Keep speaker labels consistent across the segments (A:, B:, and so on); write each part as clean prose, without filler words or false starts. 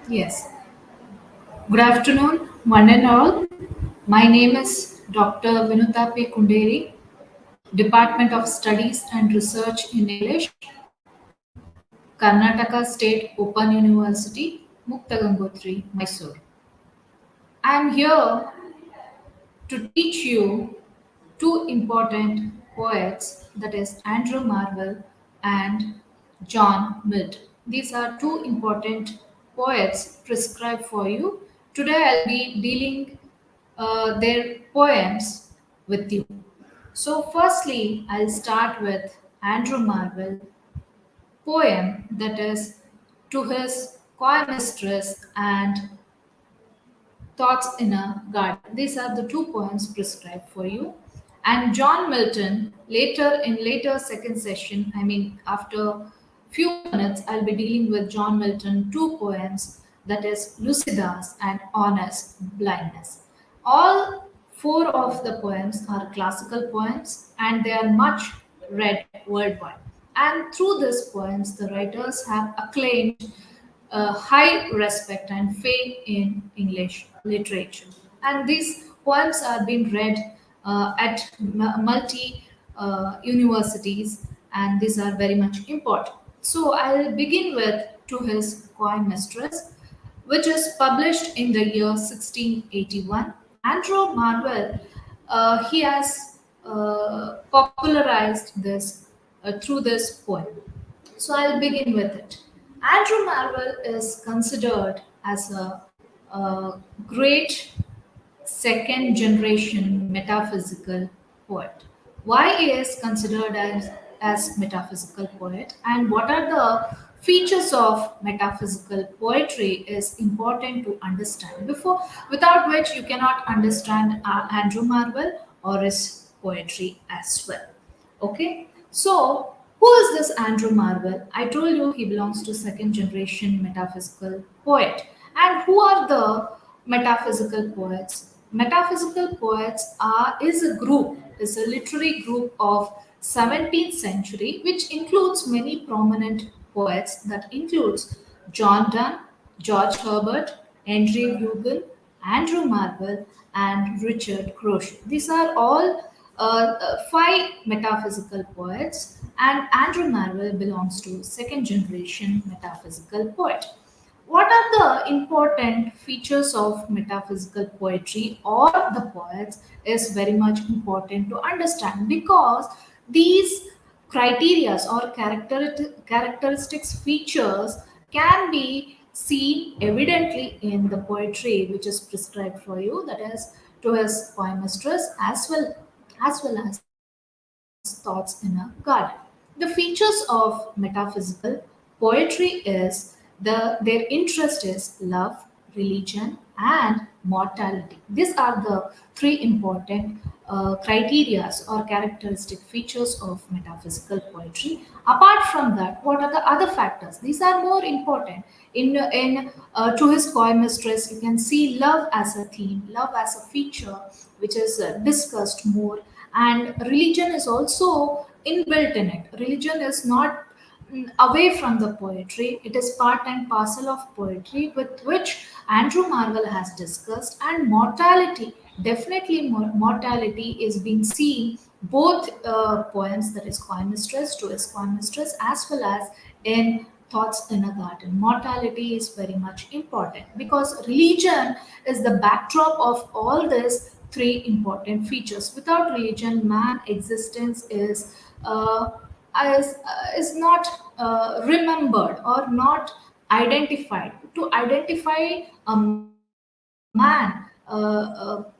A: Yes. Good afternoon, one and all. My name is Dr. Vinuta P. Kunderi, Department of Studies and Research in English, Karnataka State Open University, Muktagangotri, Mysore. I am here to teach you two important poets, that is Andrew Marvell and John Milton. These are two important poets prescribed for you. Today I'll be dealing their poems with you. So, firstly, I'll start with Andrew Marvell poem that is to his choir mistress and Thoughts in a Garden. These are the two poems prescribed for you. And John Milton, later second session, I mean after few minutes, I'll be dealing with John Milton two poems, that is Lucidas and Honest Blindness. All four of the poems are classical poems and they are much read worldwide. And through these poems, the writers have acclaimed high respect and fame in English literature. And these poems are being read at multi universities, and these are very much important. So I'll begin with To His Coy Mistress, which is published in the year 1681. Andrew Marvell, he has popularized this through this poem. So I'll begin with it. Andrew Marvell is considered as a great second generation metaphysical poet. Why he is considered as metaphysical poet and what are the features of metaphysical poetry is important to understand before without which you cannot understand Andrew Marvell or his poetry as well. Okay, so who is this Andrew Marvell? I told you he belongs to second generation metaphysical poet. And who are the metaphysical poets? Metaphysical poets is a literary group of 17th century, which includes many prominent poets that includes John Donne, George Herbert, Henry Bugle, Andrew Marvell, and Richard Crochet. These are all five metaphysical poets, and Andrew Marvell belongs to second generation metaphysical poet. What are the important features of metaphysical poetry or the poets is very much important to understand because these criteria or characteristics features can be seen evidently in the poetry which is prescribed for you, that is to his poem mistress as well as thoughts in a garden. The features of metaphysical poetry is their interest is love, religion, and mortality. These are the three important criteria or characteristic features of metaphysical poetry. Apart from that, what are the other factors? These are more important. In To His Coy Mistress, you can see love as a theme, love as a feature, which is discussed more, and religion is also inbuilt in it. Religion is not away from the poetry, it is part and parcel of poetry with which Andrew Marvell has discussed. And mortality, definitely mortality is being seen both poems, that is Coy Mistress, To His Coy Mistress, as well as in Thoughts in a Garden. Mortality is very much important because religion is the backdrop of all these three important features. Without religion, man existence uh, is not remembered or not identified. To identify a man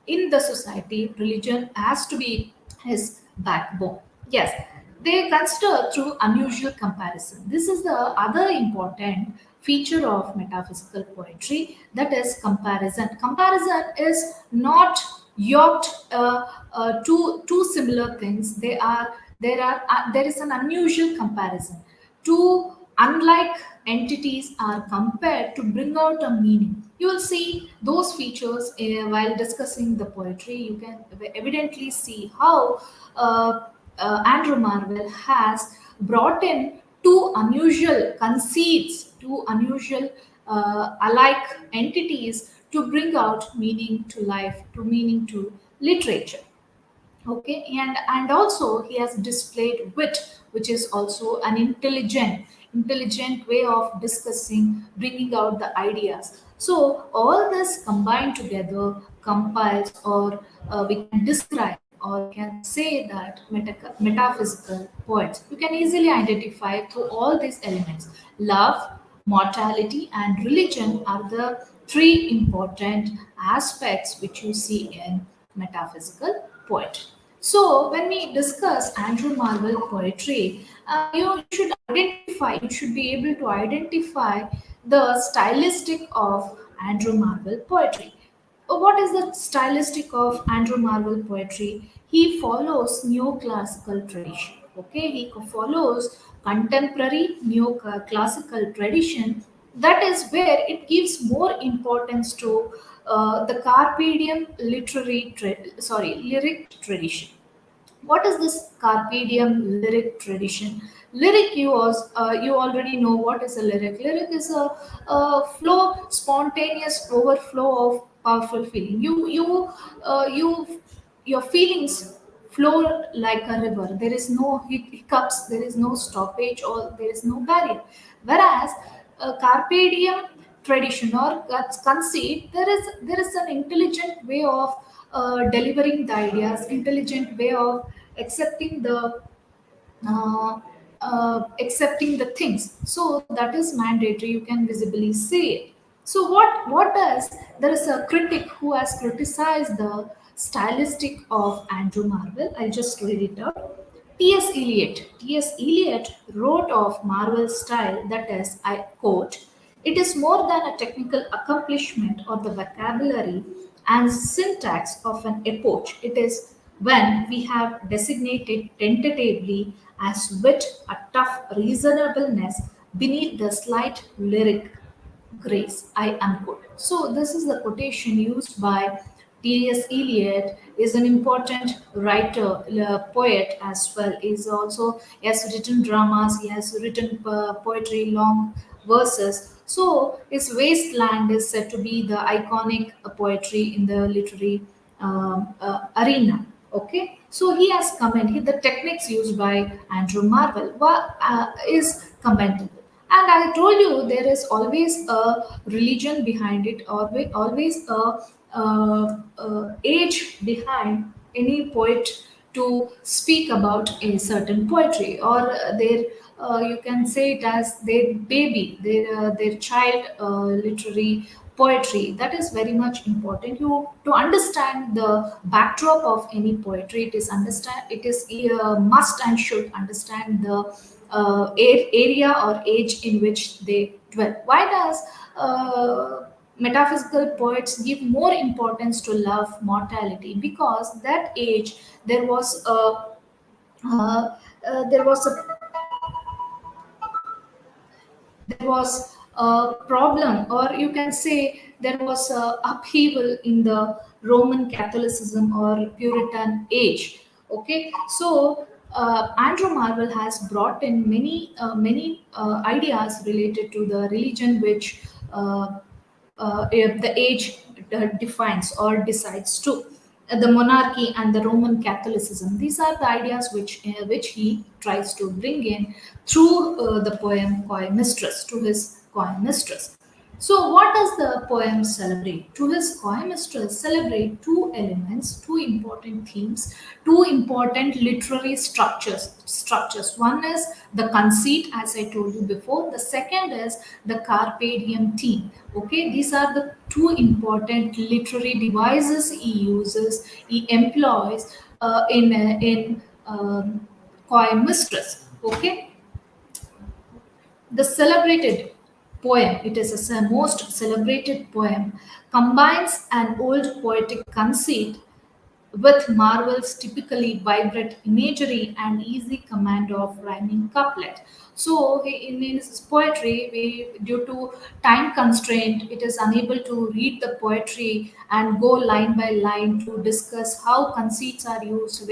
A: in the society, religion has to be his backbone. Yes, they consider through unusual comparison. This is the other important feature of metaphysical poetry, that is comparison. Comparison is not yoked two similar things. There is an unusual comparison. Two unlike entities are compared to bring out a meaning. You will see those features while discussing the poetry. You can evidently see how Andrew Marvell has brought in two unusual conceits, two unusual alike entities to bring out meaning to life, to meaning to literature. Okay, and also he has displayed wit, which is also an intelligent way of discussing, bringing out the ideas. So all this combined together compiles, or we can describe, or we can say that metaphysical poets. You can easily identify through all these elements. Love, mortality, and religion are the three important aspects which you see in metaphysical poetry. So, when we discuss Andrew Marvell poetry, you should identify, you should be able to identify the stylistic of Andrew Marvell poetry. What is the stylistic of Andrew Marvell poetry? He follows neoclassical tradition. Okay, he follows contemporary neoclassical tradition. That is where it gives more importance to the carpe diem lyric tradition. What is this carpe diem lyric tradition? Lyric, you already know what is a lyric. Lyric is a flow, spontaneous overflow of powerful feeling. You your feelings flow like a river. There is no hiccups, there is no stoppage, or there is no barrier. Whereas carpe diem tradition or conceit, there is an intelligent way of delivering the ideas, intelligent way of accepting uh, accepting the things. So that is mandatory. You can visibly see it. So what does, there is a critic who has criticized the stylistic of Andrew Marvell. I'll just read it out. T.S. Eliot. T.S. Eliot wrote of Marvell's style that is, I quote, "It is more than a technical accomplishment or the vocabulary and syntax of an epoch. It is when we have designated tentatively as wit a tough reasonableness beneath the slight lyric grace." I am good. So this is the quotation used by T.S. Eliot. Is an important writer, poet as well. He has written dramas. He has written poetry, long verses. So his Wasteland is said to be the iconic poetry in the literary arena. Okay, so he has commented the techniques used by Andrew Marvell is commendable. And I told you there is always a religion behind it, or always a age behind any poet to speak about a certain poetry, or their you can say it as their baby, their child literary poetry. That is very much important. You to understand the backdrop of any poetry, it is must and should understand the area or age in which they dwell. Why does metaphysical poets give more importance to love, mortality? Because that age there was a uh, there was a there was a problem, or you can say there was a upheaval in the Roman Catholicism or Puritan age. Okay, so Andrew Marvell has brought in many ideas related to the religion, which the age defines or decides to. The monarchy and the Roman Catholicism. These are the ideas which he tries to bring in through the poem Coy Mistress, to his Coy Mistress. So, what does the poem celebrate? To his Coy Mistress celebrate two elements, two important themes, two important literary structures. One is the conceit, as I told you before. The second is the carpe diem theme. Okay, these are the two important literary devices he uses, he employs in Coy Mistress. Okay, the celebrated poem, it is a most celebrated poem, combines an old poetic conceit with Marvel's typically vibrant imagery and easy command of rhyming couplet. So, in his poetry, due to time constraint, it is unable to read the poetry and go line by line to discuss how conceits are used,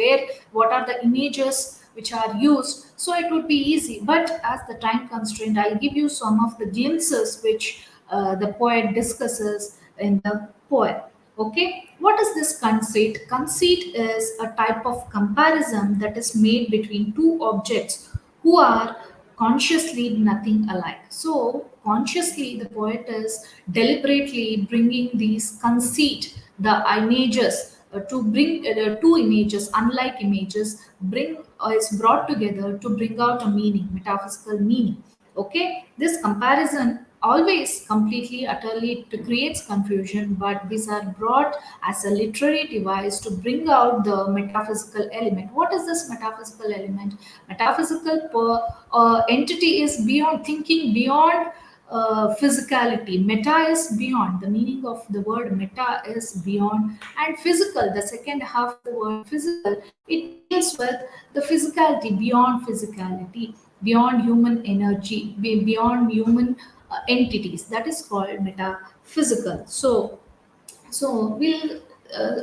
A: what are the images which are used. So, it would be easy. But as the time constraint, I'll give you some of the glimpses which the poet discusses in the poem. Okay, what is this conceit? Conceit is a type of comparison that is made between two objects who are consciously nothing alike. So, consciously, the poet is deliberately bringing these conceit, the images, to bring two images, unlike images, bring is brought together to bring out a meaning, metaphysical meaning. Okay, this comparison always completely utterly it creates confusion, but these are brought as a literary device to bring out the metaphysical element. What is this metaphysical element? Metaphysical entity is beyond thinking, beyond physicality. Meta is beyond. The meaning of the word meta is beyond, and physical, the second half of the word physical, it deals with the physicality, beyond physicality, beyond human energy, beyond human entities. That is called metaphysical. So we'll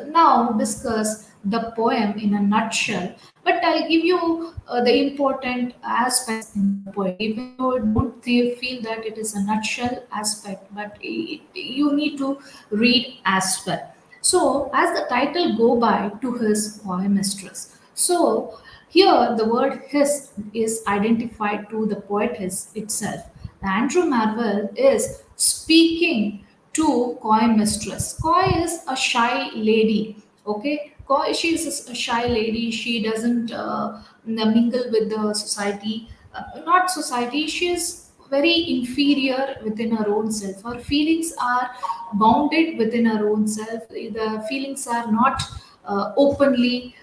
A: now discuss the poem in a nutshell, but I'll give you the important aspects in the poem. Even though don't feel that it is a nutshell aspect, but you need to read as well. So, as the title go by, to his poem mistress. So here the word his is identified to the poetess itself. Andrew Marvell is speaking to Coy mistress. Coy is a shy lady. Okay, Coy, she is a shy lady. She doesn't mingle with the society. Not society. She is very inferior within her own self. Her feelings are bounded within her own self. The feelings are not openly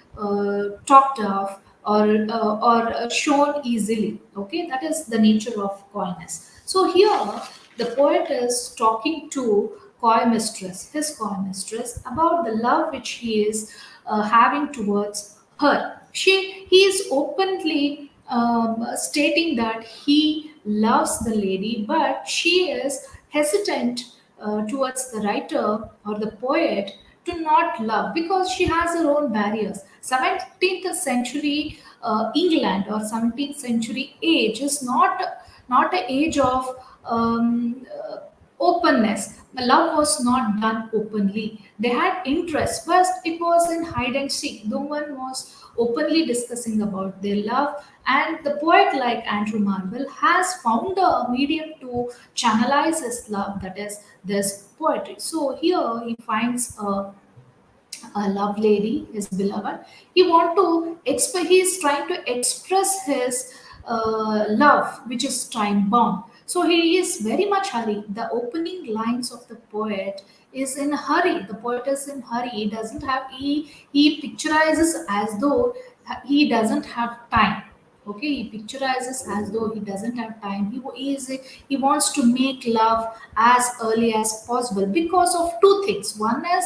A: talked of or shown easily. Okay, that is the nature of coyness. So here the poet is talking to coy mistress, his coy mistress, about the love which he is having towards her. He is openly stating that he loves the lady, but she is hesitant towards the writer or the poet to not love because she has her own barriers. 17th century England or 17th century age is not an age of openness. Love was not done openly. They had interest. First, it was in hide and seek. No one was openly discussing about their love. And the poet, like Andrew Marvell, has found a medium to channelize his love, that is, this poetry. So here he finds a love lady, his beloved. He is trying to express his love, which is time bound. So he is very much hurry. The opening lines of the poet is in a hurry. The poet is in hurry. He doesn't have, he picturizes as though he doesn't have time. Okay, he picturizes as though he doesn't have time. He wants to make love as early as possible because of two things. One is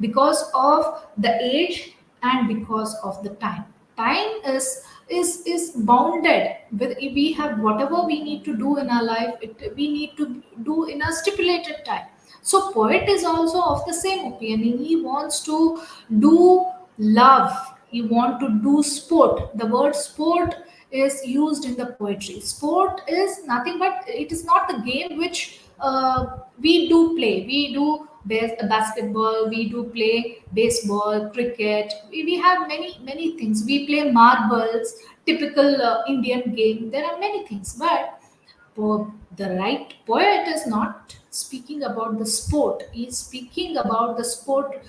A: because of the age and because of the time. Time is bounded with, we have whatever we need to do in our life, we need to do in a stipulated time. So poet is also of the same opinion. He wants to do love, he want to do sport. The word sport is used in the poetry. Sport is nothing but, it is not the game which we do play. We do basketball, we do play baseball, cricket. We have many things. We play marbles, typical Indian game. There are many things, but the right poet is not speaking about the sport. He is speaking about the sport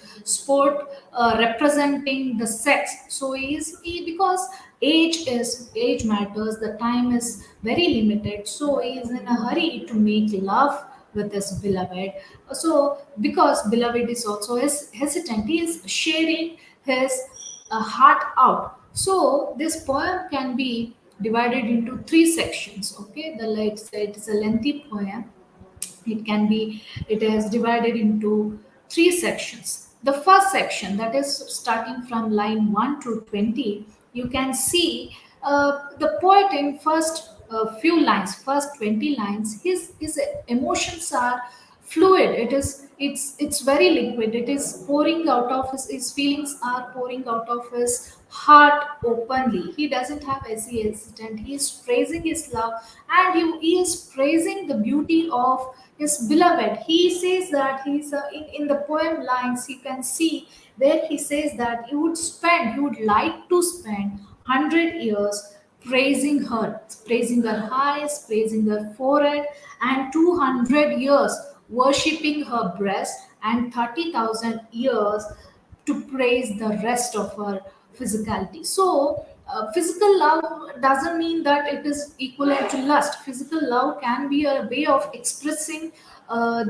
A: representing the sex. So because age matters, the time is very limited, so he is in a hurry to make love with his beloved. So because beloved is also hesitant, he is sharing his heart out. So this poem can be divided into three sections. Okay, the like say it is a lengthy poem. It is divided into three sections. The first section, that is starting from line 1 to 20, you can see the poet in first few lines, first 20 lines, his emotions are fluid. It's very liquid. It is pouring out of his feelings are pouring out of his heart openly. He doesn't have any hesitant. He is praising his love, and he is praising the beauty of his beloved. He says that in the poem lines you can see where he says that he would like to spend 100 years praising her eyes, praising her forehead, and 200 years worshipping her breast, and 30,000 years to praise the rest of her physicality. So, physical love doesn't mean that it is equivalent to lust. Physical love can be a way of expressing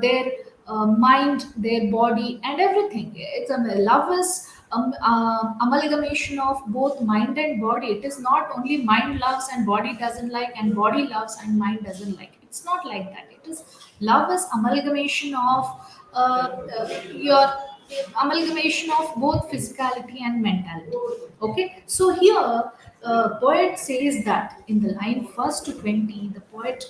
A: their mind, their body, and everything. Love is amalgamation of both mind and body. It is not only mind loves and body doesn't like, and body loves and mind doesn't like. It's not like that. It is love is amalgamation of your amalgamation of both physicality and mentality. Okay, so here poet says that in the line first to 20, the poet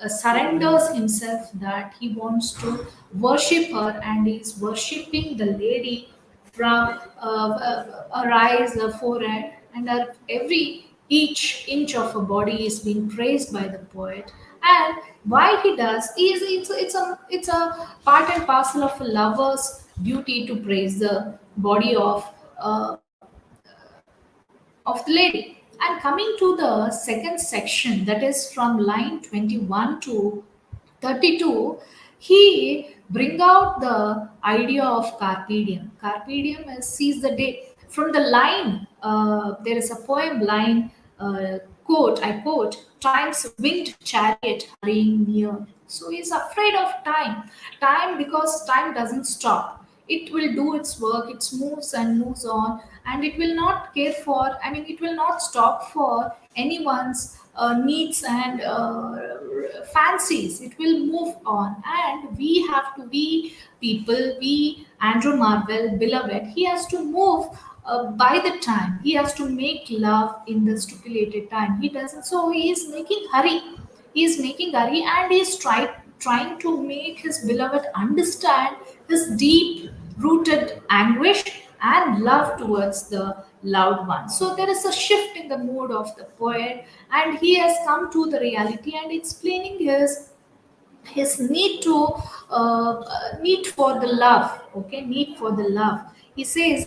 A: surrenders himself that he wants to worship her, and is worshipping the lady from her eyes, her forehead, and her every each inch of her body is being praised by the poet. And why he does is it's a part and parcel of a lover's duty to praise the body uh, of the lady. And coming to the second section, that is from line 21 to 32, he bring out the idea of carpe diem. Carpe diem is seize the day. From the line, there is a poem line, quote, I quote, time's winged chariot hurrying near. So he's afraid of time. Time, because time doesn't stop. It will do its work, it moves and moves on, and it will not care for, it will not stop for anyone's needs and fancies. It will move on, and we people, we Andrew Marvell, beloved, he has to move by the time. He has to make love in the stipulated time. He doesn't, so he is making hurry. He is making hurry, and he is trying to make his beloved understand his deep rooted anguish and love towards the loved one. So there is a shift in the mood of the poet, and he has come to the reality and explaining his need to need for the love. Okay, need for the love. He says,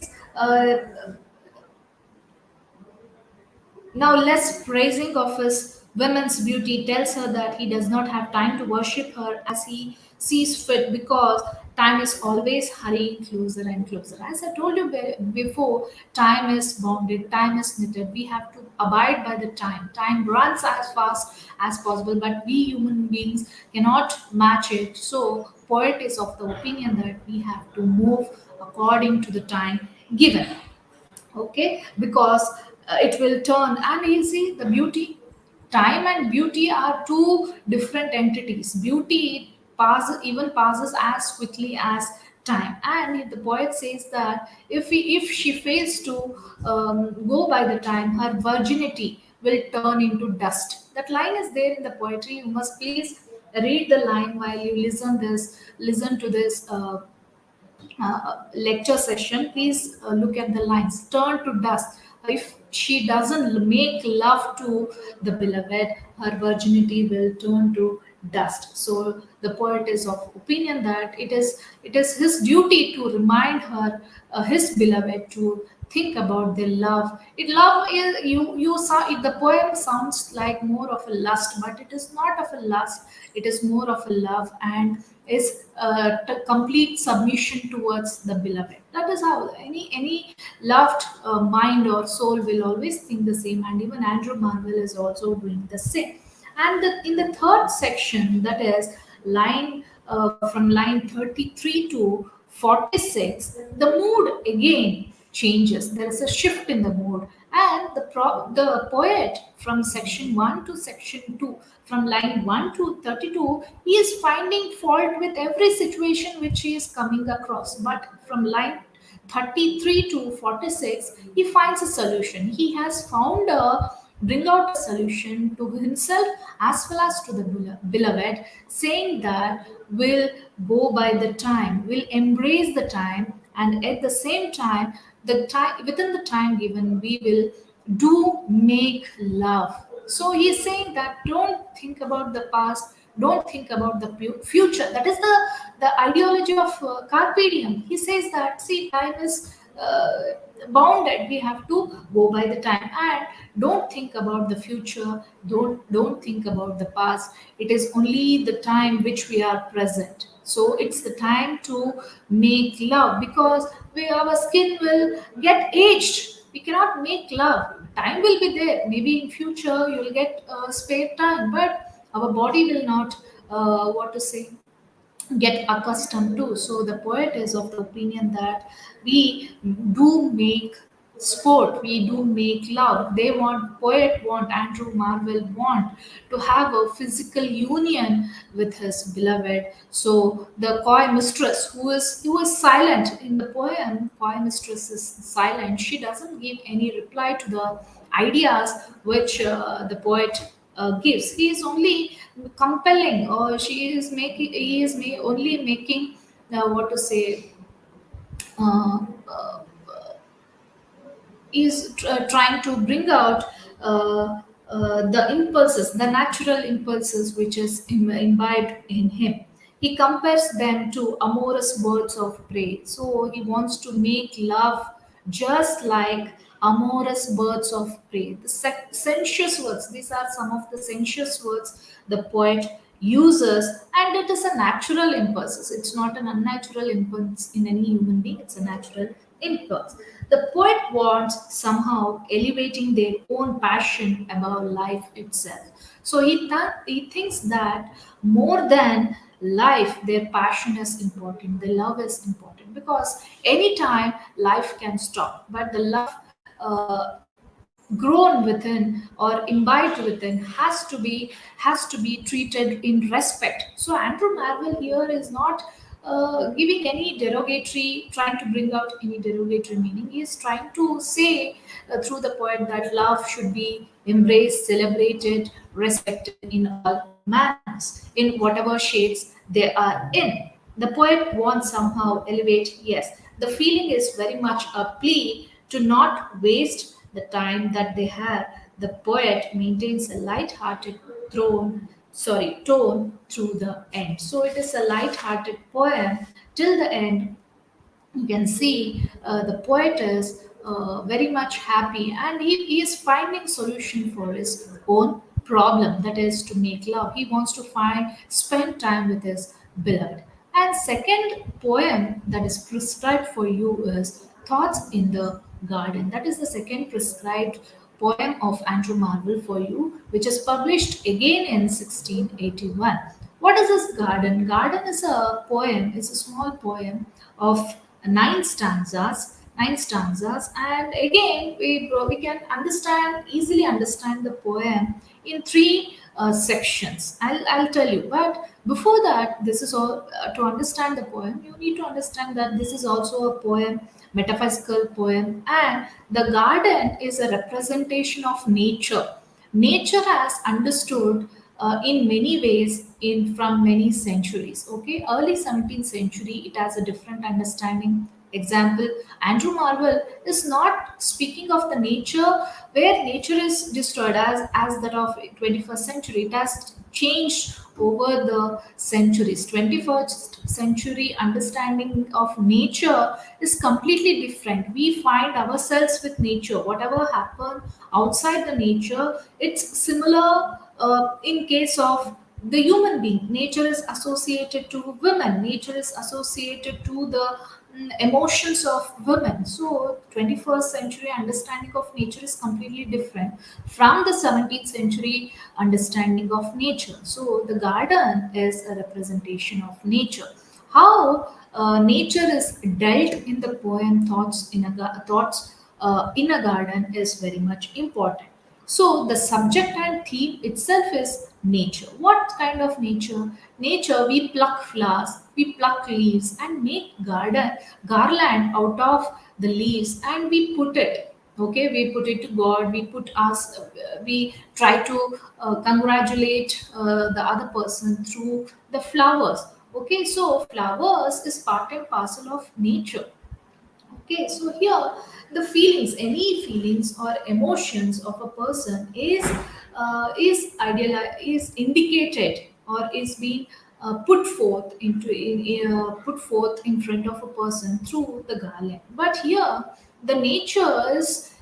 A: now, less praising of his woman's beauty tells her that he does not have time to worship her as he sees fit, because time is always hurrying closer and closer. As I told you before, time is bounded, time is knitted. We have to abide by the time. Time runs as fast as possible, but we human beings cannot match it. So, poet is of the opinion that we have to move according to the time given. Okay, because it will turn. And you see the beauty, time and beauty are two different entities. Beauty passes as quickly as time. And the poet says that if she fails to go by the time, her virginity will turn into dust. That line is there in the poetry. You must please read the line while you listen to this lecture session. Please look at the lines. Turn to dust. If she doesn't make love to the beloved, her virginity will turn to dust. So the poet is of opinion that it is his duty to remind her, his beloved, to think about their love. It love is you saw it. The poem sounds like more of a lust, but it is not of a lust. It is more of a love, and is complete submission towards the beloved. That is how any loved mind or soul will always think the same, and even Andrew Marvell is also doing the same. And in the third section, that is line from line 33 to 46, the mood again changes. There is a shift in the mood, and the poet from section 1 to section 2, from line 1 to 32, he is finding fault with every situation which he is coming across. But from line 33 to 46, he finds a solution. He has found bring out a solution to himself as well as to the beloved, saying that we'll go by the time, we'll embrace the time, and at the same time, the time within the time given, we will do make love. So he's saying that don't think about the past, don't think about the future. That is the ideology of carpe diem. He says that, see, time is bounded, we have to go by the time, and don't think about the future, don't think about the past. It is only the time which we are present. So it's the time to make love, because our skin will get aged, we cannot make love. Time will be there, maybe in future you will get spare time, but our body will not what to say get accustomed to. So the poet is of the opinion that we do make sport, we do make love. They want, poet want, Andrew Marvell want to have a physical union with his beloved. So the coy mistress, who is silent in the poem, coy mistress is silent. She doesn't give any reply to the ideas which the poet gives. He is only compelling, or she is making, he is only making what to say uh, uh, is trying to bring out the impulses, the natural impulses which is imbibed in him. He compares them to amorous birds of prey. So he wants to make love just like amorous birds of prey. The sensuous words, these are some of the sensuous words the poet uses, and it is a natural impulse. It's not an unnatural impulse in any human being, it's a natural impulse. The poet wants somehow elevating their own passion above life itself. So he thinks that more than life, their passion is important, the love is important, because anytime life can stop, but the love uh, grown within or imbibed within has to be treated in respect. So Andrew Marvell here is not giving any derogatory, trying to bring out any derogatory meaning. He is trying to say through the poet that love should be embraced, celebrated, respected in all manners, in whatever shades they are in. The poet wants somehow elevate, yes. The feeling is very much a plea to not waste the time that they have. The poet maintains a light-hearted tone through the end. So it is a light-hearted poem till the end. You can see the poet is very much happy, and he is finding solution for his own problem, that is to make love. He wants to spend time with his beloved. And second poem that is prescribed for you is Thoughts in the Garden. That is the second prescribed poem of Andrew Marvell for you, which is published again in 1681. What is this garden? Garden is a poem, it's a small poem of nine stanzas, and again we can easily understand the poem in three sections. I'll tell you, but before that, this is all to understand the poem. You need to understand that this is also a poem, metaphysical poem, and the garden is a representation of nature. Nature has understood in many ways in from many centuries. Okay, early 17th century, it has a different understanding. Example, Andrew Marvell is not speaking of the nature where nature is destroyed as that of 21st century. It has changed over the centuries. 21st century understanding of nature is completely different. We find ourselves with nature. Whatever happens outside the nature, it's similar in case of the human being. Nature is associated to women, nature is associated to the emotions of women. So 21st century understanding of nature is completely different from the 17th century understanding of nature. So the garden is a representation of nature. How nature is dealt in the poem Thoughts in a Garden is very much important. So the subject and theme itself is nature. What kind of nature? Nature, we pluck flowers, we pluck leaves and make garland out of the leaves, and we put it. Okay, we put it to God, we put us, we try to congratulate the other person through the flowers. Okay, so flowers is part and parcel of nature. Okay, so here the feelings, any feelings or emotions of a person is indicated or is being put forth in front of a person through the garland. But here the nature is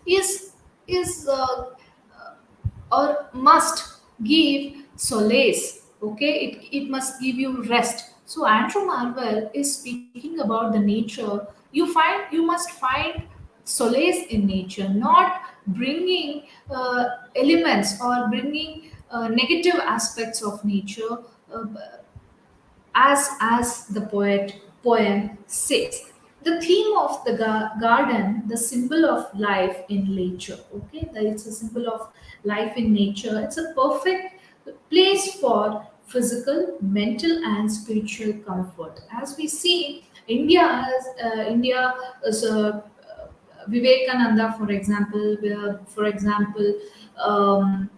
A: or must give solace. Okay, it must give you rest. So Andrew Marvell is speaking about the nature. You must find solace in nature, not bringing elements or bringing negative aspects of nature, uh, as the poem says. The theme of the garden, the symbol of life in nature. Okay, that it's a symbol of life in nature. It's a perfect place for physical, mental, and spiritual comfort. As we see, India is a Vivekananda, for example, um,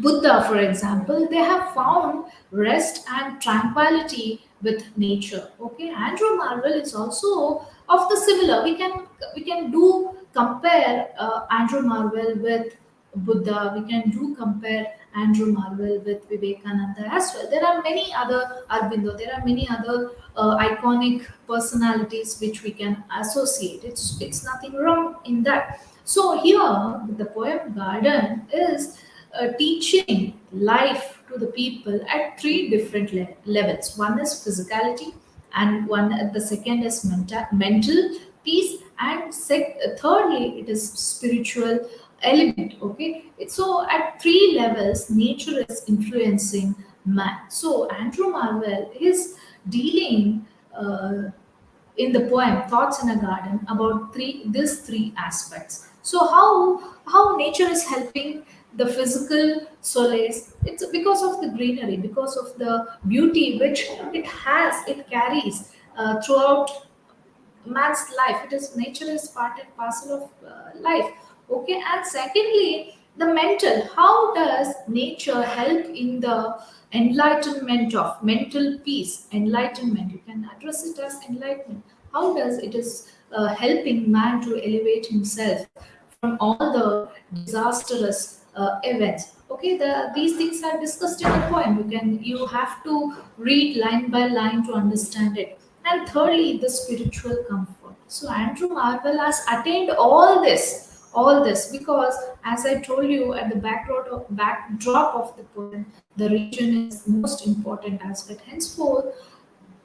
A: Buddha, for example, they have found rest and tranquility with nature. Okay, Andrew Marvell is also of the similar. We can do compare Andrew Marvell with Buddha. We can do compare Andrew Marvell with Vivekananda as well. There are many other Arbindo. There are many other iconic personalities which we can associate. It's nothing wrong in that. So here the poem Garden is teaching life to the people at three different levels. One is physicality, and the second is mental peace, and thirdly it is spiritual element. Okay, so at three levels, nature is influencing man. So Andrew Marvell is dealing. In the poem Thoughts in a Garden about these three aspects. So how nature is helping the physical solace? It's because of the greenery, because of the beauty which it carries throughout man's life. It is nature is part and parcel of life. Okay, and secondly, the mental. How does nature help in the enlightenment of mental peace? Enlightenment, you can address it as enlightenment. How does it is helping man to elevate himself from all the disastrous events? Okay, these things are discussed in a poem. You have to read line by line to understand it. And thirdly, the spiritual comfort. So Andrew Marvell has attained all this because, as I told you, at the backdrop of the poem, the region is the most important aspect. Henceforth,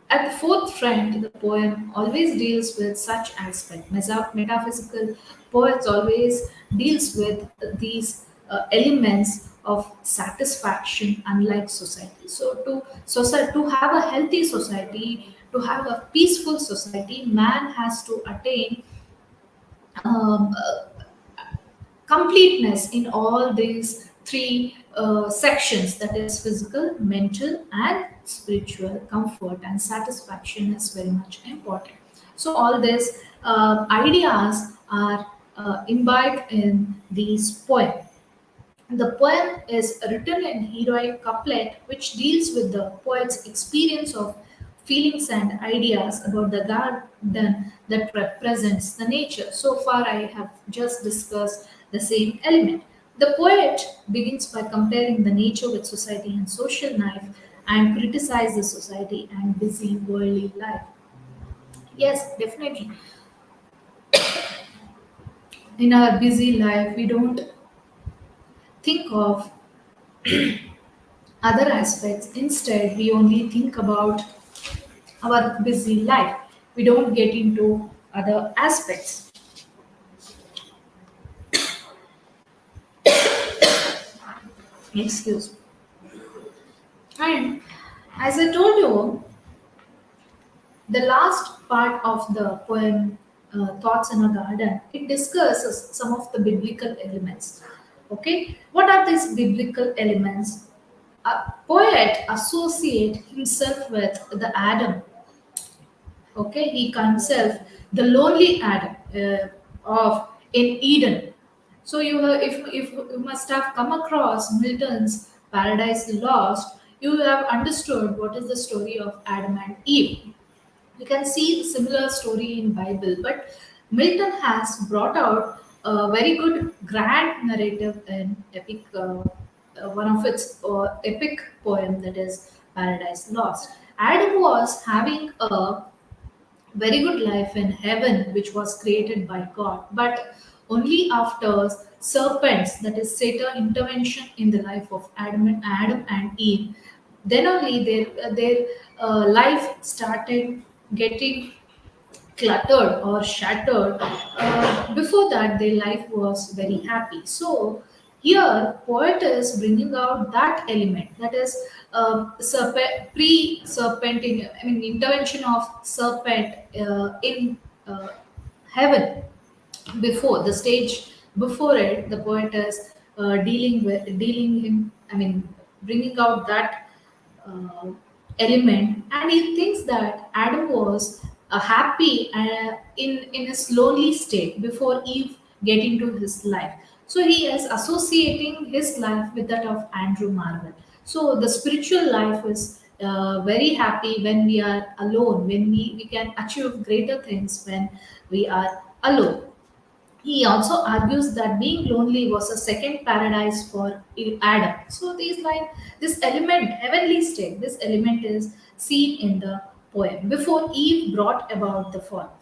A: at the fourth front, the poem always deals with such aspect. Metaphysical poets always deals with these elements of satisfaction, unlike society. So to have a healthy society, to have a peaceful society, man has to attain um, completeness in all these three sections, that is physical, mental, and spiritual comfort and satisfaction is very much important. So all these ideas are imbibed in these poems. The poem is written in heroic couplet, which deals with the poet's experience of feelings and ideas about the garden that represents the nature. So far, I have just discussed the same element. The poet begins by comparing the nature with society and social life and criticize the society and busy worldly life. Yes, definitely. In our busy life, we don't think of other aspects. Instead, we only think about our busy life. We don't get into other aspects. Excuse me. And as I told you, the last part of the poem, Thoughts in a Garden, it discusses some of the biblical elements. Okay, what are these biblical elements? A poet associate himself with the Adam. Okay, he himself, the lonely Adam of in Eden. So if you must have come across Milton's Paradise Lost, you have understood what is the story of Adam and Eve. We can see similar story in Bible, but Milton has brought out a very good grand narrative in epic, one of its epic poem, that is Paradise Lost. Adam was having a very good life in heaven, which was created by God, but only after serpents, that is Satan intervention in the life of Adam and Eve, then only their life started getting cluttered or shattered. Before that, their life was very happy. So here, poet is bringing out that element, that is pre-serpent, I mean intervention of serpent in heaven. Before the stage before it, the poet is dealing him, I mean bringing out that uh, element, and he thinks that Adam was happy in his lonely state before Eve get into his life. So he is associating his life with that of Andrew Marvell. So the spiritual life is very happy when we are alone, when we can achieve greater things when we are alone. He also argues that being lonely was a second paradise for Adam. So this element, heavenly state, this element is seen in the poem before Eve brought about the fall.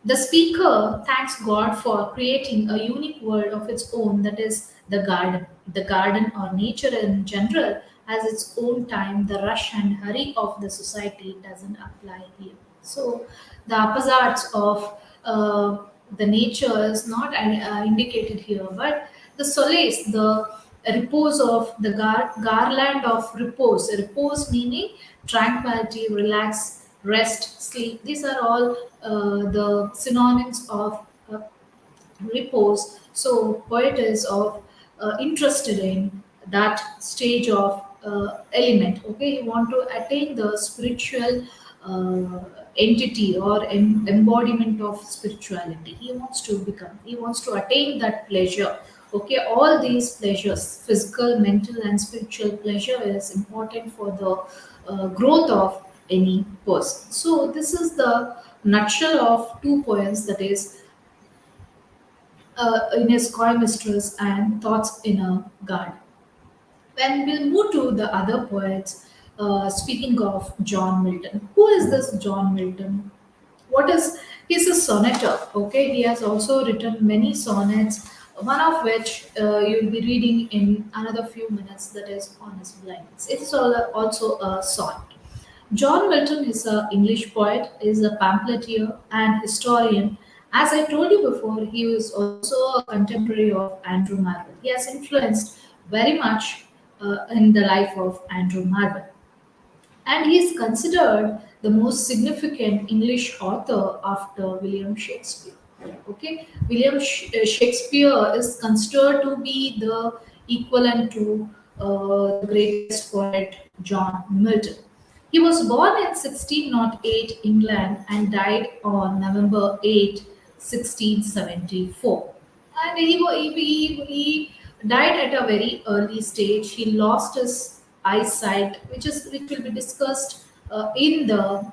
A: The speaker thanks God for creating a unique world of its own, that is the garden. The garden, or nature in general, has its own time. The rush and hurry of the society doesn't apply here. So, the opposites of the nature is not indicated here, but the solace, the repose of the garland of repose. Repose meaning tranquility, relax, rest, sleep. These are all the synonyms of repose. So poet is of interested in that stage of element. Okay, he want to attain the spiritual uh, entity or embodiment of spirituality. He wants to become. He wants to attain that pleasure. Okay, all these pleasures, physical, mental, and spiritual pleasure, is important for the growth of any person. So this is the nutshell of two poems, that is in his Coy Mistress and Thoughts in a Garden. When we'll move to the other poets, speaking of John Milton. Who is this John Milton? What is He's a sonneter? Okay, he has also written many sonnets, one of which you'll be reading in another few minutes, that is on his blindness. It's also a sonnet. John Wilton is an English poet, is a pamphleteer and historian. As I told you before, he was also a contemporary of Andrew Marvell. He has influenced very much in the life of Andrew Marvell, and he is considered the most significant English author after William Shakespeare. Okay, Shakespeare is considered to be the equivalent to the greatest poet John Milton. He was born in 1608 England and died on November 8, 1674. And he died at a very early stage. He lost his eyesight, which will be discussed in the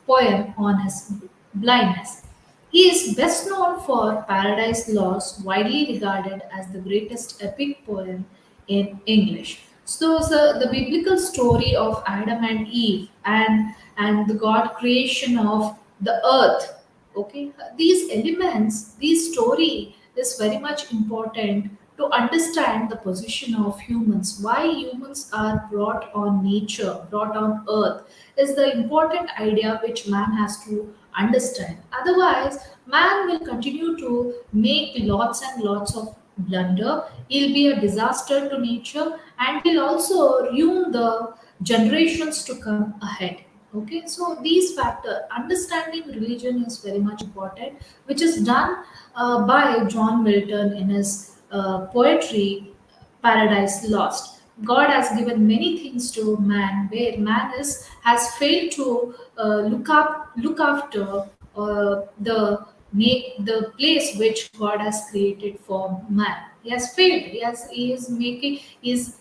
A: poem on his blindness. He is best known for Paradise Lost, widely regarded as the greatest epic poem in English. So the biblical story of Adam and Eve, and the God creation of the earth. Okay, these elements, this story is very much important to understand the position of humans. Why humans are brought on nature, brought on earth, is the important idea which man has to understand. Otherwise, man will continue to make lots and lots of blunder. He'll be a disaster to nature, and he'll also ruin the generations to come ahead. Okay, so these factors, understanding religion is very much important, which is done by John Milton in his poetry Paradise Lost. God has given many things to man, where man has failed to look after the the place which God has created for man. He has failed. He is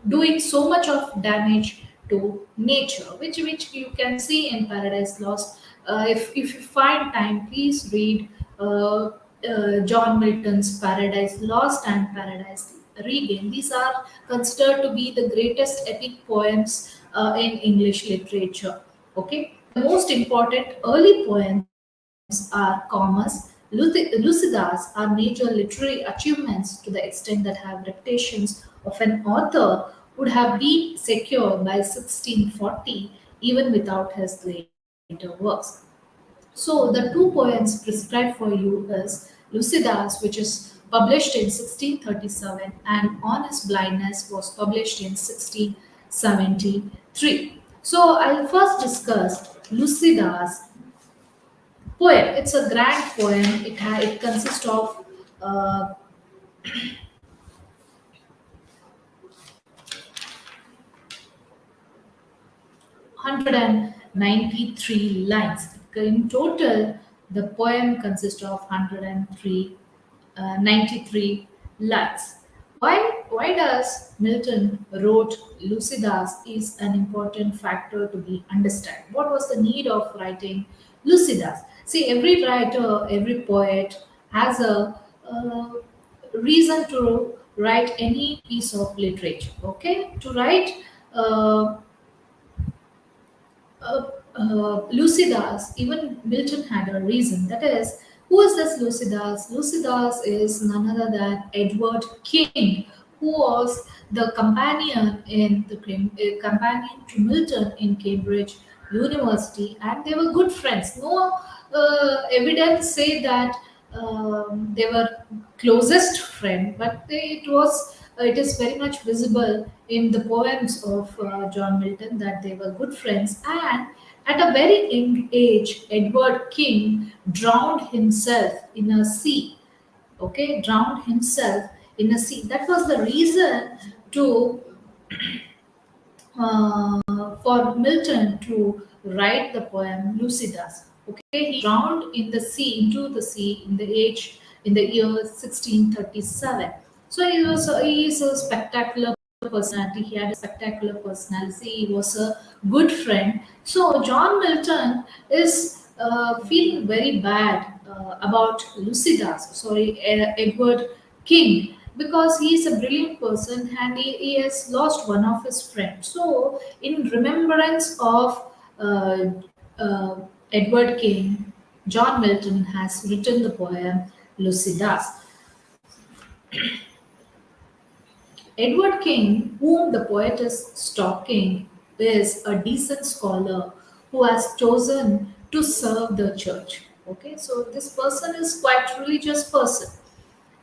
A: doing so much of damage to nature, which you can see in Paradise Lost. If you find time, please read John Milton's Paradise Lost and Paradise Regained. These are considered to be the greatest epic poems in English literature. Okay, the most important early poems are Comus, Lucidas are major literary achievements to the extent that have reputations of an author would have been secure by 1640 even without his later works. So the two poems prescribed for you is Lucidas, which is published in 1637, and On His Blindness was published in 1673. So I'll first discuss Lucidas poem. It's a grand poem. It consists of uh, 193 lines. In total, the poem consists of 93 lines. Why does Milton wrote Lucidas is an important factor to be understood. What was the need of writing Lucidas? See, every writer, every poet has a reason to write any piece of literature. Okay, to write uh, Lucidas, even Milton had a reason. That is, who is this Lucidas? Lucidas is none other than Edward King, who was the companion companion to Milton in Cambridge University, and they were good friends. No evidence say that they were closest friend, but it is very much visible in the poems of John Milton that they were good friends. And at a very young age, Edward King drowned himself in a sea. Okay, drowned himself in a sea. That was the reason to for Milton to write the poem Lucidas. Okay, he drowned into the sea in the year 1637. So he is a spectacular personality. He had a spectacular personality. He was a good friend. So John Milton is feeling very bad about Lucidas. Sorry, Edward King, because he is a brilliant person and he has lost one of his friends. So, in remembrance of uh, uh, Edward King, John Milton has written the poem Lucidas. Edward King, whom the poet is stalking, is a decent scholar who has chosen to serve the church. Okay, so this person is quite religious person.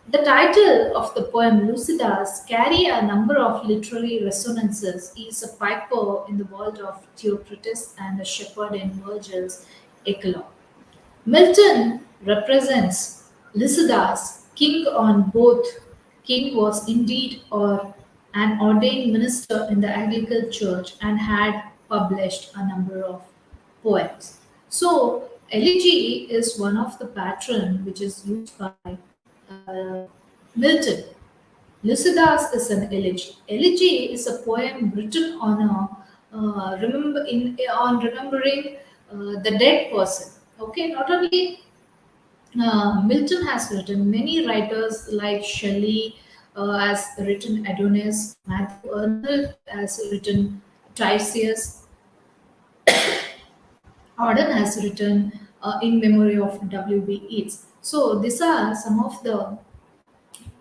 A: The title of the poem Lucidas carry a number of literary resonances. He is a piper in the world of Theocritus and a shepherd in Virgil's Epilogue. Milton represents Lycidas, king on both. King was indeed or an ordained minister in the Anglican Church and had published a number of poems. So, elegy is one of the patron which is used by Milton. Lycidas is an elegy. Elegy is a poem written on remembering the dead person. Okay, not only Milton has written, many writers like Shelley has written Adonis, Matthew Arnold has written Tiresias, Auden has written In Memory of W.B. Yeats. So these are some of the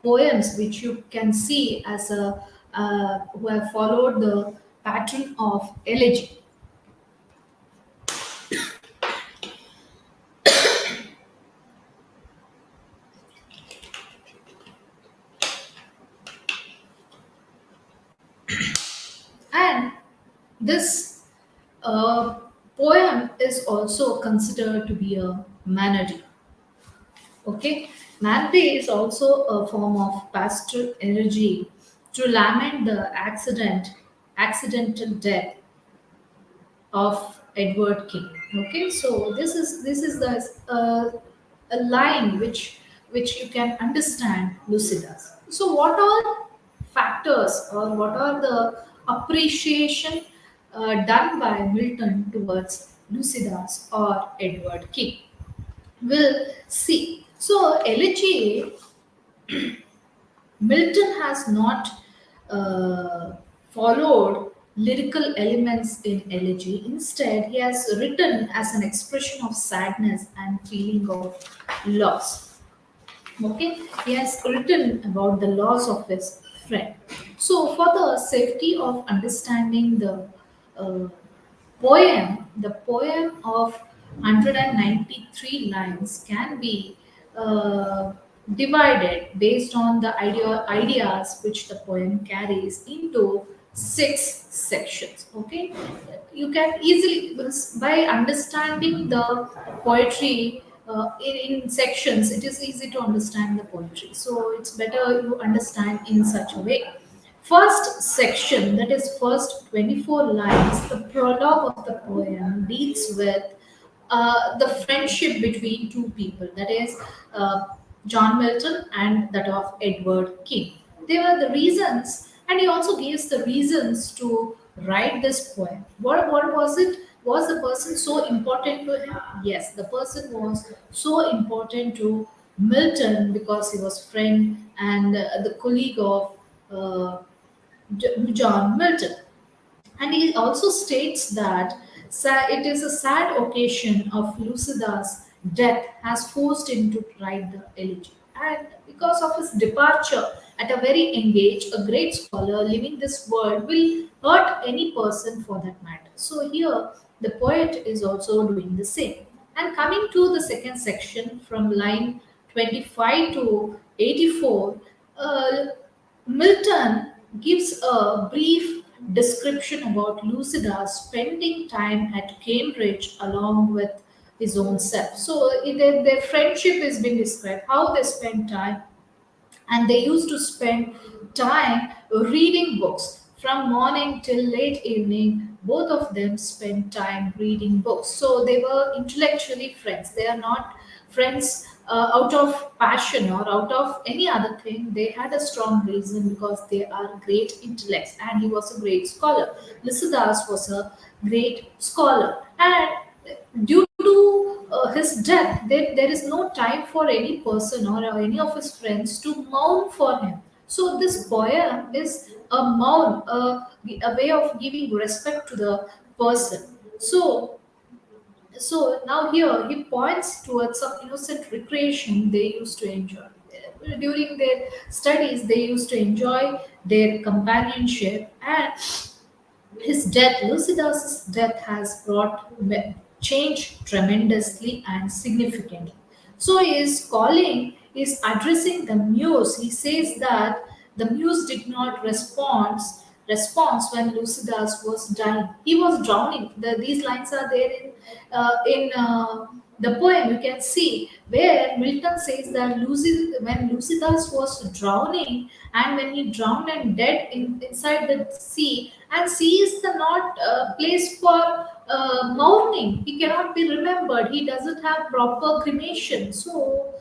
A: poems which you can see as a who have followed the pattern of elegy. And this uh, poem is also considered to be a manady. Okay, manady is also a form of pastoral energy to lament the accidental death of Edward King. Okay, so this is the a line which you can understand Lucidas. So, what are factors or what are the appreciation done by Milton towards Lucidas or Edward King? We'll see. So, elegy, Milton has not uh, followed lyrical elements in elegy. Instead, he has written as an expression of sadness and feeling of loss. Okay, he has written about the loss of his friend. So, for the safety of understanding uh, the poem of 193 lines can be uh, divided based on the ideas which the poem carries into six sections. Okay, you can easily, by understanding the poetry in sections, it is easy to understand the poetry. So it's better you understand in such a way. First section, that is first 24 lines, the prologue of the poem deals with the friendship between two people, that is John Milton and that of Edward King. They were the reasons, and he also gives the reasons to write this poem. What was it? Was the person so important to him? Yes, the person was so important to Milton because he was friend and the colleague of John Milton. And he also states that it is a sad occasion of Lucida's death has forced him to write the elegy. And because of his departure at a very young age, a great scholar leaving this world will hurt any person for that matter. So here, the poet is also doing the same. And coming to the second section from line 25 to 84, uh, Milton gives a brief description about Lucida spending time at Cambridge along with his own self. So their friendship has been described, how they spend time, and they used to spend time reading books from morning till late evening. Both of them spent time reading books, so they were intellectually friends. They are not friends out of passion or out of any other thing. They had a strong reason because they are great intellects, and he was a great scholar. Lycidas was a great scholar, and due to his death, there is no time for any person or any of his friends to mourn for him. So this poem is a mourn, a way of giving respect to the person. So now here he points towards some innocent recreation they used to enjoy. During their studies, they used to enjoy their companionship, and his death, Lucidas's death, has brought change tremendously and significantly. So his calling is addressing the muse. He says that the muse did not response when Lucidas was dying. He was drowning. These lines are there in the poem. You can see where Milton says that when Lucidas was drowning, and when he drowned and dead inside the sea, and sea is the not place for mourning. He cannot be remembered. He doesn't have proper cremation. So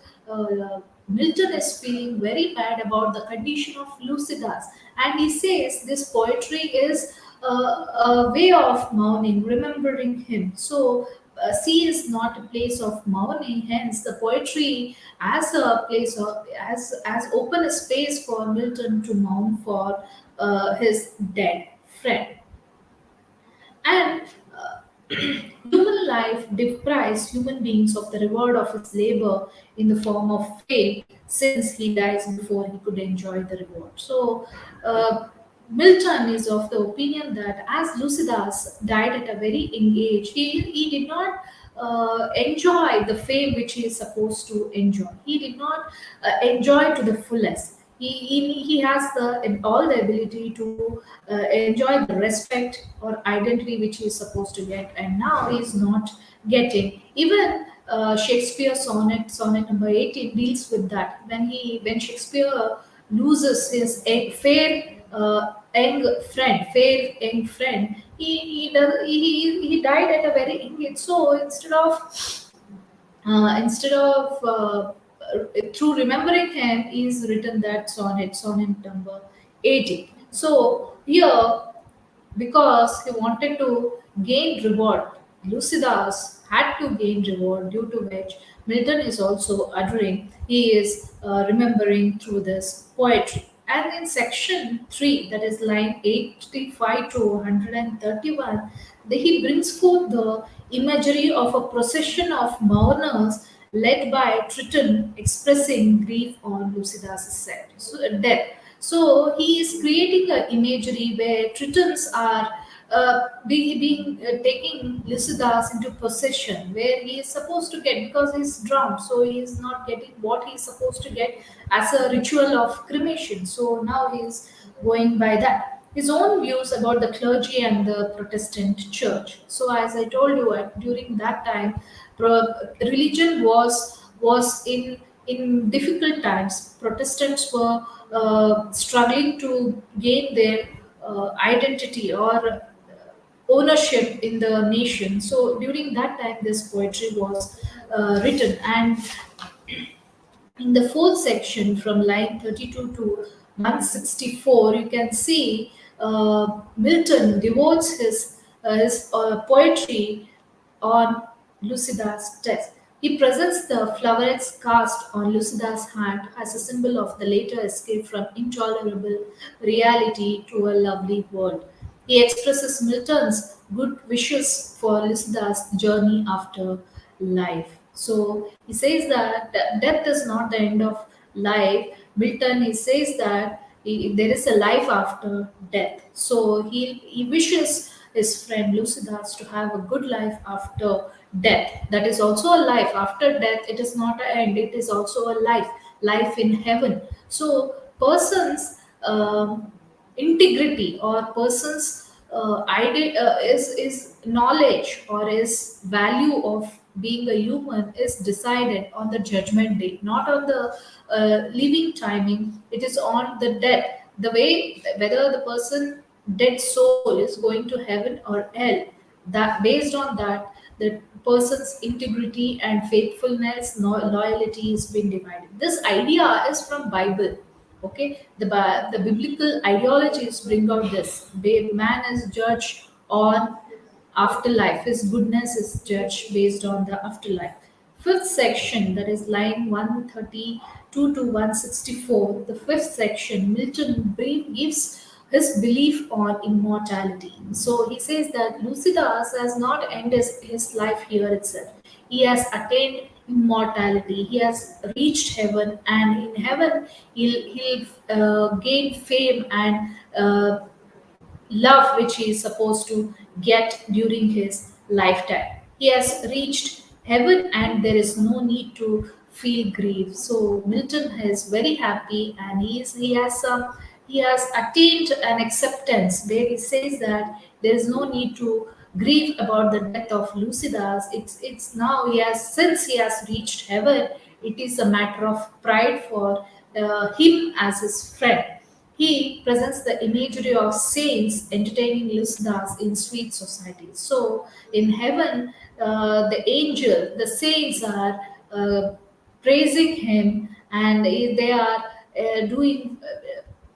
A: Milton is feeling very bad about the condition of Lucidas, and he says this poetry is a way of mourning, remembering him. So sea is not a place of mourning. Hence, the poetry as a place of as open a space for Milton to mourn for his dead friend. And human life deprives human beings of the reward of its labor in the form of fame, since he dies before he could enjoy the reward. So, Milton is of the opinion that as Lucidas died at a very young age, he did not enjoy the fame which he is supposed to enjoy. He did not enjoy to the fullest. He has all the ability to enjoy the respect or identity which he is supposed to get, and now he is not getting. Even Shakespeare sonnet number 18 deals with that. When Shakespeare loses his fair young friend, he died at a very young age. So instead of Instead of through remembering him, he's written that sonnet, sonnet number 80. So here, because he wanted to gain reward. Lucidas had to gain reward, due to which Milton is also uttering, he is remembering through this poetry. And in section 3, that is line 85 to 131, he brings forth the imagery of a procession of mourners led by Triton expressing grief on Lucidas's death. So he is creating an imagery where Tritons are being taking Lycidas into possession, where he is supposed to get, because he's drowned, so he is not getting what he is supposed to get as a ritual of cremation. So now he is going by that. His own views about the clergy and the Protestant church. So, as I told you, during that time, religion was in difficult times. Protestants were struggling to gain their identity or ownership in the nation. So during that time, this poetry was written, and in the fourth section from line 32 to 164, you can see Milton devotes his poetry on Lucida's death. He presents the flowerets cast on Lucida's hand as a symbol of the later escape from intolerable reality to a lovely world. He expresses Milton's good wishes for Lucida's journey after life. So he says that death is not the end of life. Milton, he says that there is a life after death. So he wishes his friend Lucidas to have a good life after death. That is also a life after death. It is not an end. It is also a life in heaven. So persons. Integrity or person's is knowledge or is value of being a human is decided on the judgment day, not on the living timing. It is on the death, the way whether the person dead soul is going to heaven or hell. That based on that, the person's integrity and faithfulness, loyalty is being divided. This idea is from Bible. Okay, the biblical ideologies bring out this. Man is judged on afterlife. His goodness is judged based on the afterlife. Fifth section, that is line 132 to 164. The fifth section, Milton gives his belief on immortality. So he says that Lucidas has not ended his life here itself. He has attained immortality. He has reached heaven, and in heaven he'll gain fame and love which he is supposed to get during his lifetime. He has reached heaven and there is no need to feel grief. So Milton is very happy, and he has attained an acceptance where he says that there is no need to grieve about the death of Lucidas. It's now he has, since he has reached heaven, it is a matter of pride for him as his friend. He presents the imagery of saints entertaining listeners in sweet society. So, in heaven, the angel, the saints are praising him, and they are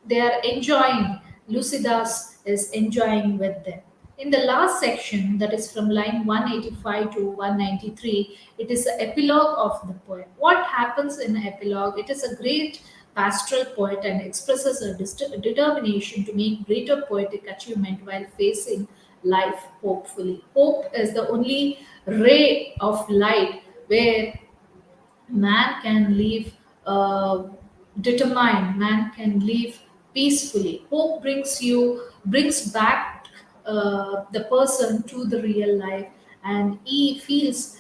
A: they are enjoying. Lucidas is enjoying with them. In the last section, that is from line 185 to 193, it is the epilogue of the poem. What happens in the epilogue? It is a great pastoral poet and expresses a determination to make greater poetic achievement while facing life hopefully. Hope is the only ray of light where man can live determined, man can live peacefully. Hope brings back the person to the real life, and he feels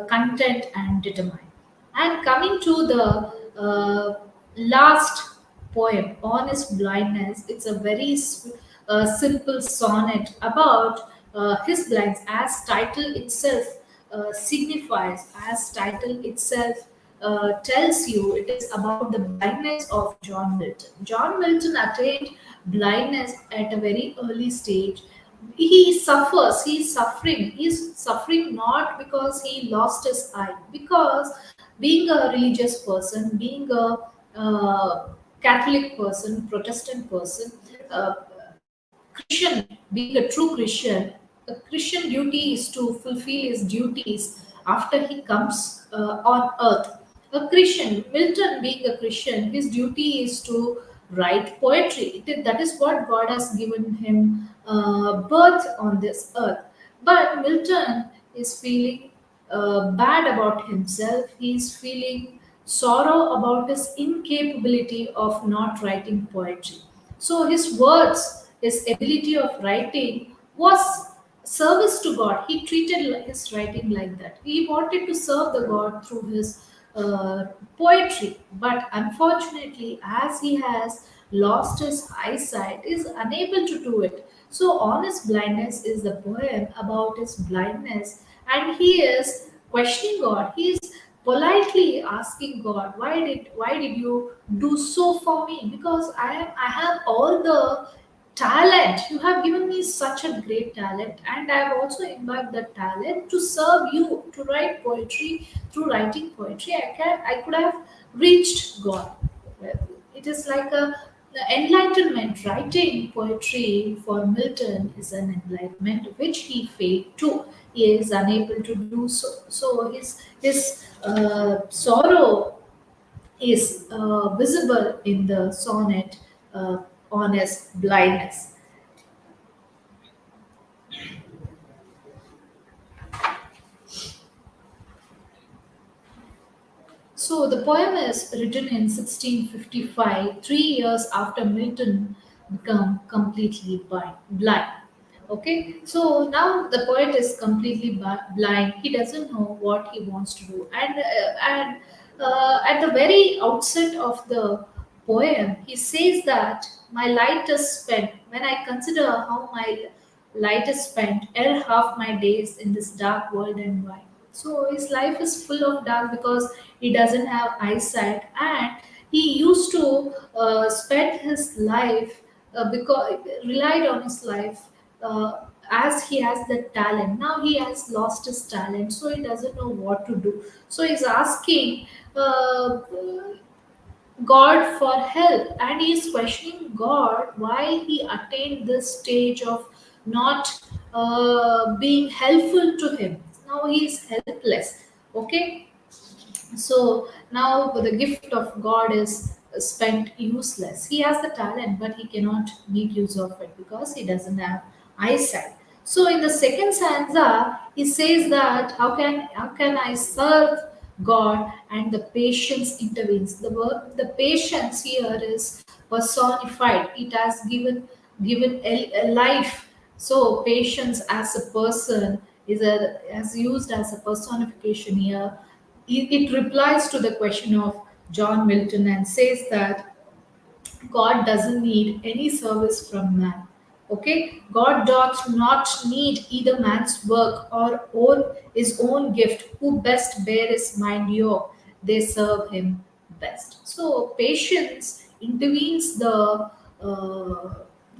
A: content and determined. And coming to the last poem, On His Blindness, it's a very simple sonnet about his blindness, as title itself signifies, as title itself tells you, it is about the blindness of John Milton. John Milton attained blindness at a very early stage, he suffers, he's suffering not because he lost his eye, because being a religious person, being a Catholic person, Protestant person, uh, Christian, being a true Christian, a Christian duty is to fulfill his duties after he comes on earth. A Christian, Milton being a Christian, his duty is to write poetry. That is what God has given him birth on this earth. But Milton is feeling bad about himself. He is feeling sorrow about his incapability of not writing poetry. So his words, his ability of writing was service to God. He treated his writing like that. He wanted to serve the God through his uh, poetry, but unfortunately, as he has lost his eyesight, is unable to do it. So, on his blindness is the poem about his blindness, and he is questioning God. He is politely asking God, why did you do so for me? Because I have all the talent. You have given me such a great talent, and I have also imbibed that talent to serve you, to write poetry. Through writing poetry, I could have reached God. It is like a the enlightenment. Writing poetry for Milton is an enlightenment which he failed to. He is unable to do so. So his sorrow is visible in the sonnet on his blindness. So the poem is written in 1655, 3 years after Milton became completely blind. Okay, so now the poet is completely blind. He doesn't know what he wants to do, and at the very outset of the poem, he says that my light is spent. When I consider how my light is spent, ere half my days in this dark world and wide. So his life is full of dark because he doesn't have eyesight, and he used to spend his life because relied on his life as he has the talent. Now he has lost his talent, so he doesn't know what to do. So he's asking God for help, and he is questioning God why he attained this stage of not being helpful to him. Now he is helpless. Okay, so now the gift of God is spent useless. He has the talent, but he cannot make use of it because he doesn't have eyesight. So in the second stanza, he says that how can I serve God, and the patience intervenes. The patience here is personified. It has given a life. So patience as a person is a as used as a personification here. It replies to the question of John Milton and says that God doesn't need any service from man. Okay, God doth not need either man's work or his own gift. Who best bear his mind yoke, they serve him best. So patience intervenes the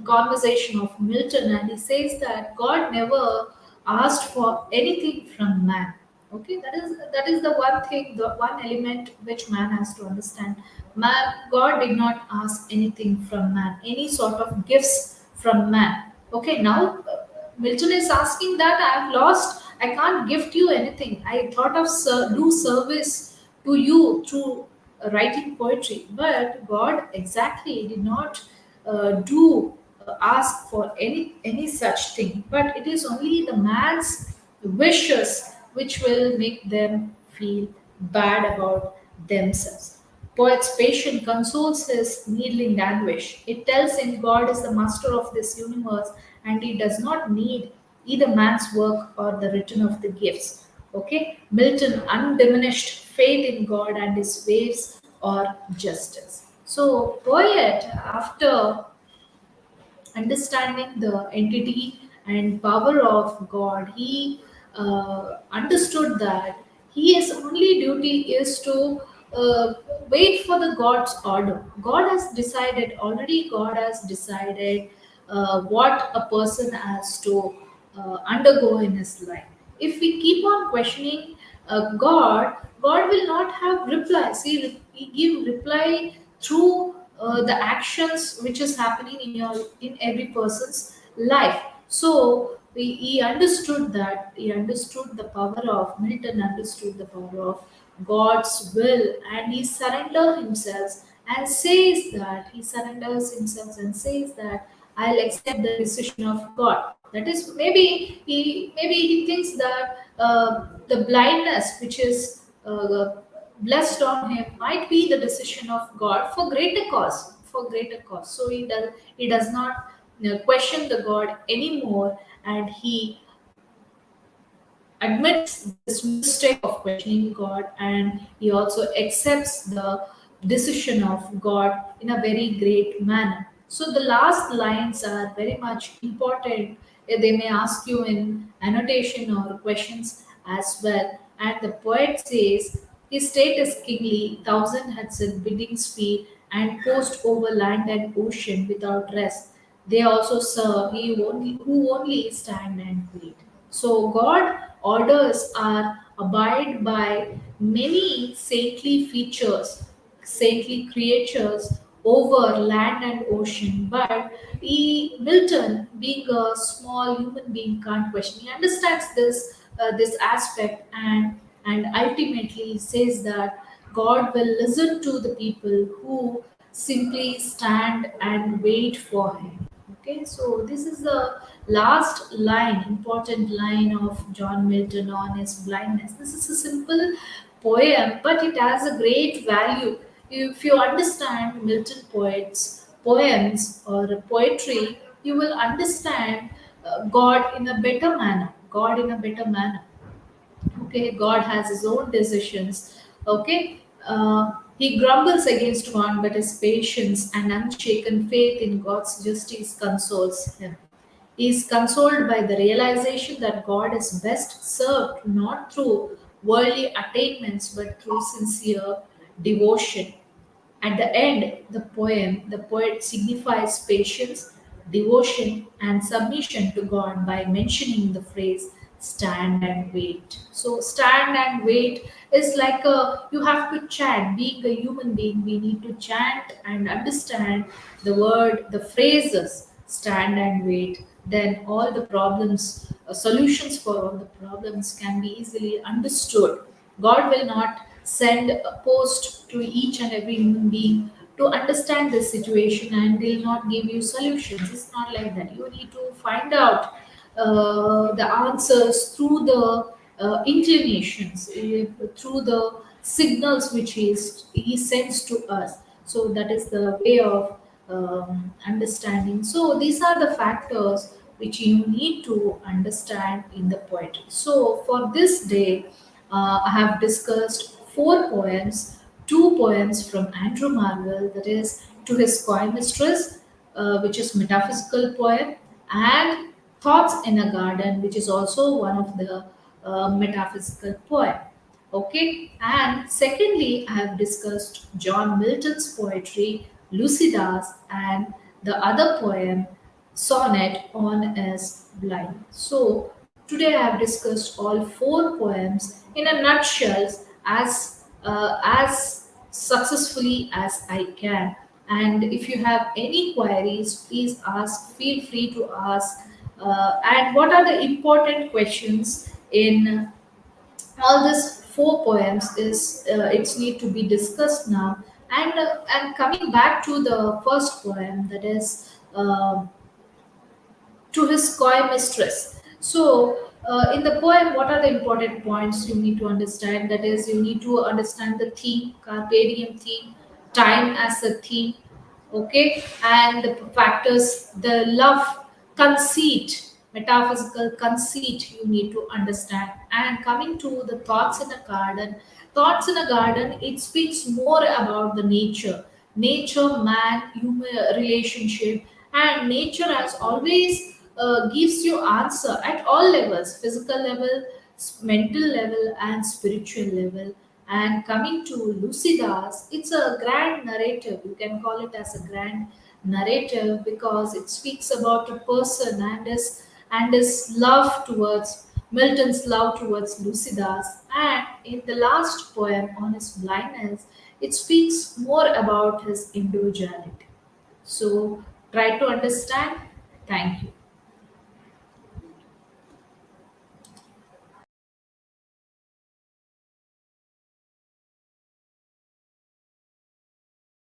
A: conversation of Milton, and he says that God never asked for anything from man. Okay, that is the one thing, the one element which man has to understand. Man, God did not ask anything from man, any sort of gifts from man. Okay, now Milton is asking that I have lost, I can't gift you anything. I thought of do service to you through writing poetry, but God exactly did not do ask for any such thing. But it is only the man's wishes which will make them feel bad about themselves. Poet's patient consoles his needling anguish. It tells him God is the master of this universe, and he does not need either man's work or the return of the gifts. Okay, Milton undiminished faith in God and his ways or justice. So, poet, after understanding the entity and power of God, he understood that his only duty is to wait for the God's order. God has decided, already God has decided what a person has to undergo in his life. If we keep on questioning God, God will not have replies. He give reply through the actions which is happening in every person's life. So he understood that. He understood the power of Milton. Understood the power of God's will, and he surrenders himself and says that I'll accept the decision of God. That is, maybe he thinks that the blindness which is blessed on him might be the decision of God for greater cause. For greater cause. So he does not question the God anymore, and he admits this mistake of questioning God, and he also accepts the decision of God in a very great manner. So the last lines are very much important. They may ask you in annotation or questions as well. And the poet says, his state is kingly, thousand heads in bidding speed, and post over land and ocean without rest. They also serve who only stand and wait. So God orders are abide by many saintly features, saintly creatures over land and ocean. But Milton, being a small human being, can't question. He understands this aspect, and ultimately says that God will listen to the people who simply stand and wait for Him. Okay, so this is the last line, important line of John Milton on his blindness. This is a simple poem, but it has a great value. If you understand Milton poets, poems, or poetry, you will understand God in a better manner. God in a better manner. Okay, God has his own decisions. Okay, he grumbles against one, but his patience and unshaken faith in God's justice consoles him. He is consoled by the realization that God is best served not through worldly attainments but through sincere devotion. At the end, the poet signifies patience, devotion, and submission to God by mentioning the phrase stand and wait. So, stand and wait is like you have to chant. Being a human being, we need to chant and understand the word, the phrases stand and wait. Then, all the problems, solutions for all the problems can be easily understood. God will not send a post to each and every human being to understand this situation, and they'll not give you solutions. It's not like that. You need to find out the answers through the inclinations, through the signals which he sends to us. So that is the way of understanding. So these are the factors which you need to understand in the poetry. So for this day, I have discussed four poems, two poems from Andrew Marvell, that is To His Coy Mistress, which is metaphysical poem, and Thoughts in a Garden, which is also one of the metaphysical poem. Okay, and secondly, I have discussed John Milton's poetry, Lucidas, and the other poem, Sonnet on as Blind. So today I have discussed all four poems in a nutshell, as successfully as I can. And if you have any queries, please ask. Feel free to ask. And what are the important questions in all these four poems is it's need to be discussed now. And coming back to the first poem, that is To His Coy Mistress. So, in the poem, what are the important points you need to understand? That is, you need to understand the theme, carpe diem theme, time as a theme, okay, and the factors, the love, conceit, metaphysical conceit, you need to understand. And coming to the thoughts in a garden, it speaks more about the nature, man, human relationship, and nature as always gives you answer at all levels, physical level, mental level, and spiritual level. And coming to Lucidas, it's a grand narrative. You can call it as a grand narrative because it speaks about a person and his love towards Milton's love towards Lucidas. And in the last poem on his blindness, it speaks more about his individuality. So try to understand. Thank you.